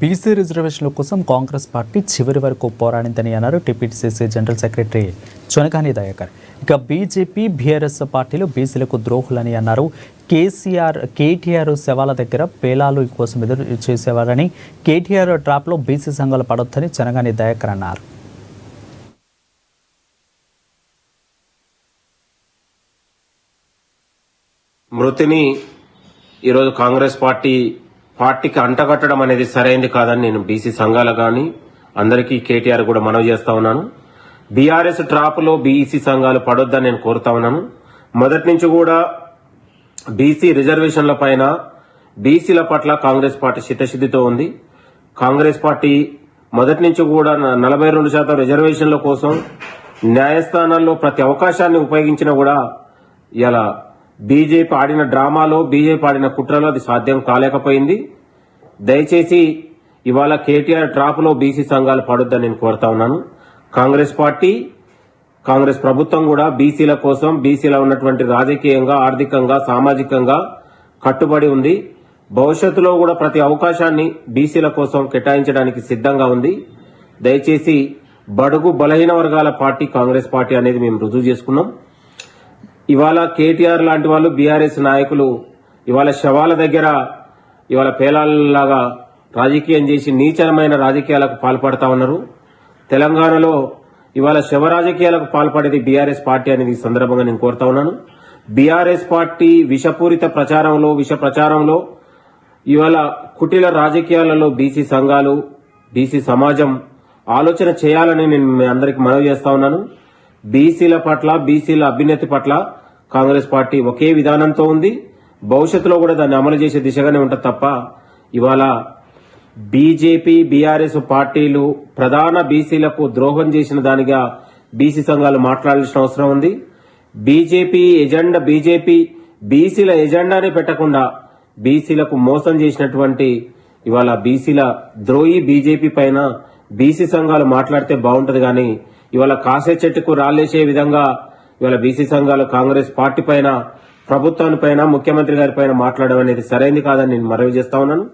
BC రిజర్వేషన్ల కోసం Congress party చివరి వరకు పోరాడిందని అన్నారు టీపీసీసీ జనరల్ సెక్రటరీ చొనగాని దయాకర్. ఇక బీజేపీ, బీఆర్ఎస్ పార్టీలు బీసీలకు ద్రోహులని అన్నారు. కేటీఆర్ శవాల దగ్గర పేలాలు కోసం ఎదురు చేసేవారని, కేటీఆర్ ట్రాప్లో బీసీ సంఘాలు పడొద్దని చొనగాని దయాకర్ అన్నారు. మృతిని ఈరోజు కాంగ్రెస్ పార్టీకి అంటగట్టడం అనేది సరైంది కాదని నేను బీసీ సంఘాలు కానీ అందరికీ కేటీఆర్ కూడా మనవి చేస్తా ఉన్నాను. బీఆర్ఎస్ ట్రాప్లో బీసీ సంఘాలు పడొద్దని నేను కోరుతా ఉన్నాను. మొదటి నుంచి కూడా బీసీ రిజర్వేషన్ల పైన బీసీల పట్ల కాంగ్రెస్ పార్టీ చిత్తశుద్ధితో ఉంది. కాంగ్రెస్ పార్టీ మొదటి నుంచి కూడా 42% రిజర్వేషన్ల కోసం న్యాయస్థానాల్లో ప్రతి అవకాశాన్ని ఉపయోగించినా కూడా ఇలా బీజేపీ ఆడిన డ్రామాలో, బీజేపీ ఆడిన కుట్రలో అది సాధ్యం కాలేకపోయింది. దయచేసి ఇవాళ కేటీఆర్ ట్రాప్లో బీసీ సంఘాలు పడొద్దని నేను కోరుతా ఉన్నాను. కాంగ్రెస్ పార్టీ, కాంగ్రెస్ ప్రభుత్వం కూడా బీసీల కోసం, బీసీలో ఉన్నటువంటి రాజకీయంగా, ఆర్థికంగా, సామాజికంగా కట్టుబడి ఉంది. భవిష్యత్తులో కూడా ప్రతి అవకాశాన్ని బీసీల కోసం కేటాయించడానికి సిద్ధంగా ఉంది. దయచేసి బడుగు బలహీన వర్గాల పార్టీ కాంగ్రెస్ పార్టీ అనేది మేము రుజువు చేసుకున్నాం. ఇవాళ కేటీఆర్ లాంటి వాళ్ళు, బీఆర్ఎస్ నాయకులు ఇవాళ శవాల దగ్గర ఇవాళ పేలాల్లాగా రాజకీయం చేసి నీచమైన రాజకీయాలకు పాల్పడతా ఉన్నారు. తెలంగాణలో ఇవాళ శవ రాజకీయాలకు పాల్పడేది బీఆర్ఎస్ పార్టీ అనేది ఈ సందర్భంగా నేను కోరుతా ఉన్నాను. బీఆర్ఎస్ పార్టీ విషపూరిత ప్రచారంలో, విష ప్రచారంలో ఇవాళ కుటిల రాజకీయాలలో బీసీ సంఘాలు, బీసీ సమాజం ఆలోచన చేయాలని నేను మీ అందరికి మనవి చేస్తా ఉన్నాను. బీసీల పట్ల, బీసీల అభ్యున్నతి పట్ల కాంగ్రెస్ పార్టీ ఒకే విధానంతో ఉంది. భవిష్యత్తులో కూడా దాన్ని అమలు చేసే దిశగానే ఉంటుంది తప్ప ఇవాళ బీజేపీ, బీఆర్ఎస్ పార్టీలు ప్రధాన బీసీలకు ద్రోహం చేసిన దానిగా బీసీ సంఘాలు మాట్లాడాల్సిన అవసరం ఉంది. బీజేపీ బీసీల ఎజెండానే పెట్టకుండా బీసీలకు మోసం చేసినటువంటి ఇవాళ బీసీల ద్రోహి బీజేపీ పైన బీసీ సంఘాలు మాట్లాడితే బాగుంటది. కానీ ఇవాళ కాసే చెట్టుకు రాళ్లేసే విధంగా ఇవాళ బీసీ సంఘాలు కాంగ్రెస్ పార్టీ పైన, ప్రభుత్వానిపైన, ముఖ్యమంత్రి గారి పైన మాట్లాడడం అనేది సరైంది కాదని నేను మనవి చేస్తా ఉన్నాను.